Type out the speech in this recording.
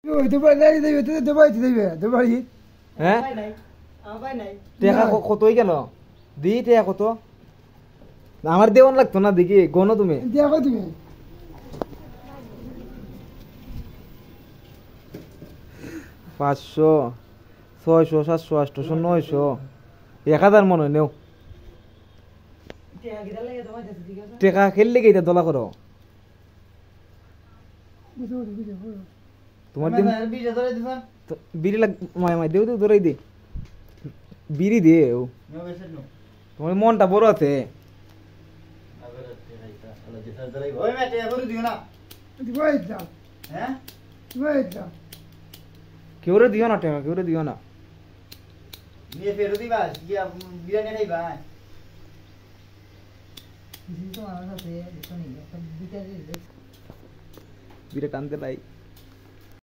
ওই তো বাড়ি দেবে তো দুবাই দেবে দুবাই হ্যাঁ আমার নাই টাকা কতই গেল দি টাকা কত আমার দেওয়ান লাগতো না দেখি গনো তুমি দেখো তুমি 500 600 700 800 900 1000 মনে হয় নেও টিয়া গিরা লাগে তোমার কাছে ঠিক আছে টাকা খেললে কি এটা দলা করো তোমার দিন বিজে ধরে দিবা বিড়ি লাগ মাই মাই দেও দেও ধরাই দে বিড়ি দে নো বেশে নো তোমার মনটা বড় আছে আবার টিয়া আলো যেটা ধরাই ওই মে টিয়া করে দিও না দুবাই দাও হ্যাঁ দুবাই দাও কেউরে দিও না টাকা কেউরে দিও না নিয়ে ফেরত দিবা গিয়া বিরিয়ানি খাইবা কিছু তো আমার সাথে দেখো নি একটা বিটা বিড়ি টানতে লাই